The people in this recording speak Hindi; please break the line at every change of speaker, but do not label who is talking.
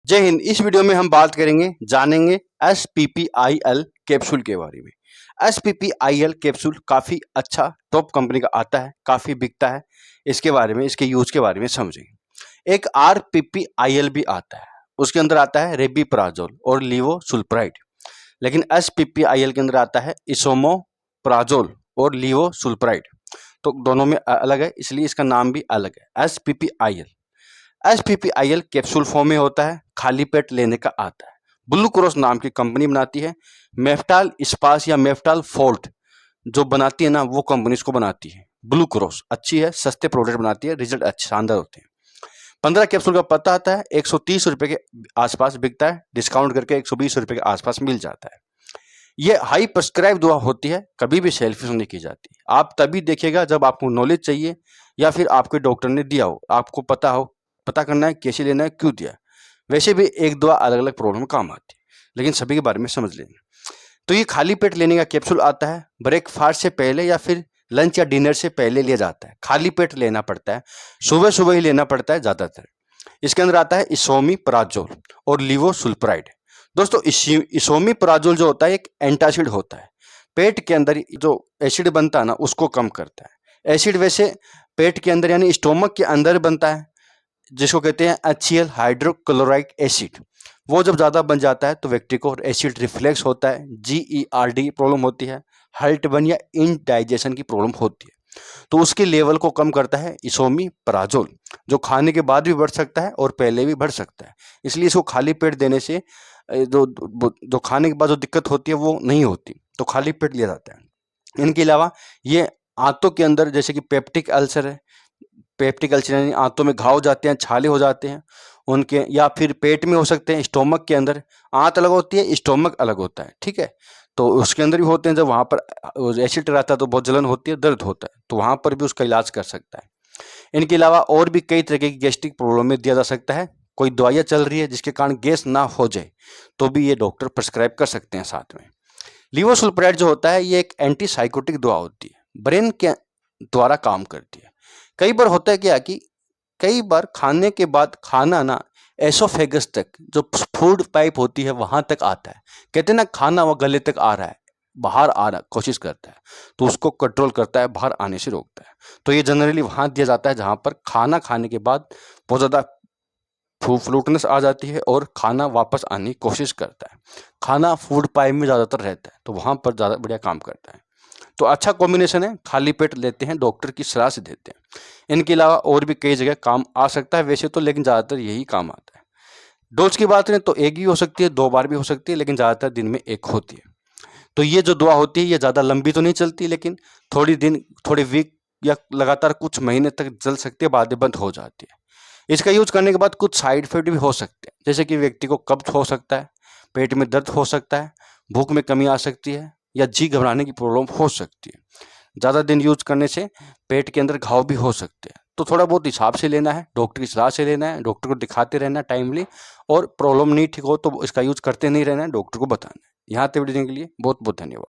जय हिंद। इस वीडियो में हम बात करेंगे, जानेंगे SPPIL कैप्सूल के बारे में। SPPIL कैप्सूल काफ़ी अच्छा टॉप कंपनी का आता है, काफ़ी बिकता है। इसके बारे में, इसके यूज के बारे में समझेंगे। एक RPPIL भी आता है, उसके अंदर आता है रेबिप्राजोल और लीवोसुल्प्राइड। लेकिन SPPIL के अंदर आता है इसोमोप्राजोल और लीवोसुल्प्राइड। तो दोनों में अलग है, इसलिए इसका नाम भी अलग है, SPPIL कैप्सूल फॉर्म में होता है, खाली पेट लेने का आता है। ब्लू क्रॉस नाम की कंपनी बनाती है। मेफ्टाल स्पास या मेफ्टाल फोर्ट जो बनाती है ना, वो कंपनी इसको बनाती है। ब्लू क्रॉस अच्छी है, सस्ते प्रोडक्ट बनाती है, रिजल्ट अच्छे शानदार होते हैं। 15 कैप्सूल का पता आता है, 130 रुपए के आसपास बिकता है, डिस्काउंट करके 120 रुपए के आसपास मिल जाता है। ये हाई प्रिस्क्राइब दवा होती है, कभी भी सेल्फी नहीं की जाती। आप तभी देखिएगा जब आपको नॉलेज चाहिए या फिर आपके डॉक्टर ने दिया हो, आपको पता हो, पता करना है कैसे लेना है, क्यों दिया। वैसे भी एक दवा अलग अलग प्रॉब्लम में काम आती है, लेकिन सभी के बारे में समझ लेंगे। तो ये खाली पेट लेने का कैप्सूल आता है, ब्रेकफास्ट से पहले या फिर लंच या डिनर से पहले लिया जाता है। खाली पेट लेना पड़ता है, सुबह सुबह ही लेना पड़ता है ज़्यादातर। इसके अंदर आता है इसोमिप्राजोल और लीवोसुल्प्राइड। दोस्तों, इसोमिप्राजोल जो होता है एक एंटासिड होता है, पेट के अंदर जो एसिड बनता है ना, उसको कम करता है। एसिड वैसे पेट के अंदर यानी स्टोमक के अंदर बनता है, जिसको कहते हैं HCl हाइड्रोक्लोराइक एसिड। वो जब ज़्यादा बन जाता है तो व्यक्ति को एसिड रिफ्लेक्स होता है, GERD प्रॉब्लम होती है, हार्ट बर्न या इनडाइजेशन की प्रॉब्लम होती है। तो उसके लेवल को कम करता है इसोमिप्राजोल, जो खाने के बाद भी बढ़ सकता है और पहले भी बढ़ सकता है। इसलिए इसको खाली पेट देने से जो खाने के बाद जो दिक्कत होती है वो नहीं होती, तो खाली पेट लिया जाता है। इनके अलावा ये आंतों के अंदर, जैसे कि पेप्टिक अल्सर है, पेप्टिक अल्सर यानी आंतों में घाव जाते हैं, छाले हो जाते हैं उनके, या फिर पेट में हो सकते हैं, स्टोमक के अंदर। आंत अलग होती है, स्टोमक अलग होता है, ठीक है। तो उसके अंदर भी होते हैं, जब वहाँ पर एसिड रहता है तो बहुत जलन होती है, दर्द होता है, तो वहाँ पर भी उसका इलाज कर सकता है। इनके अलावा और भी कई तरह की गैस्ट्रिक प्रॉब्लम में दिया जा सकता है। कोई दवाइयाँ चल रही है जिसके कारण गैस ना हो जाए, तो भी ये डॉक्टर प्रिस्क्राइब कर सकते हैं साथ में। लीवोसुल्प्राइड जो होता है ये एक एंटीसाइकोटिक दवा होती है, ब्रेन के द्वारा काम करती है। कई बार होता है क्या कि कई बार खाने के बाद खाना ना एसोफेगस तक, जो फूड पाइप होती है, वहां तक आता है। कहते हैं ना, खाना वो गले तक आ रहा है, बाहर आ रहा कोशिश करता है, तो उसको कंट्रोल करता है, बाहर आने से रोकता है। तो ये जनरली वहां दिया जाता है जहां पर खाना खाने के बाद बहुत ज़्यादा फ्लूटनेस आ जाती है और खाना वापस आने की कोशिश करता है। खाना फूड पाइप में ज़्यादातर रहता है, तो वहाँ पर ज़्यादा बढ़िया काम करता है। तो अच्छा कॉम्बिनेशन है, खाली पेट लेते हैं, डॉक्टर की सलाह से देते हैं। इनके अलावा और भी कई जगह काम आ सकता है वैसे तो, लेकिन ज़्यादातर यही काम आता है। डोज की बात करें तो एक ही हो सकती है, 2 बार भी हो सकती है, लेकिन ज़्यादातर दिन में एक होती है। तो ये जो दवा होती है ये ज़्यादा लंबी तो नहीं चलती, लेकिन थोड़े वीक या लगातार कुछ महीने तक चल सकती है, बाद में बंद हो जाती है। इसका यूज करने के बाद कुछ साइड इफेक्ट भी हो सकते हैं, जैसे कि व्यक्ति को कब्ज हो सकता है, पेट में दर्द हो सकता है, भूख में कमी आ सकती है, या जी घबराने की प्रॉब्लम हो सकती है। ज़्यादा दिन यूज करने से पेट के अंदर घाव भी हो सकते हैं। तो थोड़ा बहुत हिसाब से लेना है, डॉक्टर की सलाह से लेना है, डॉक्टर को दिखाते रहना है टाइमली, और प्रॉब्लम नहीं ठीक हो तो इसका यूज करते नहीं रहना है, डॉक्टर को बताना है। यहाँ तक वीडियो देखने के लिए बहुत बहुत धन्यवाद।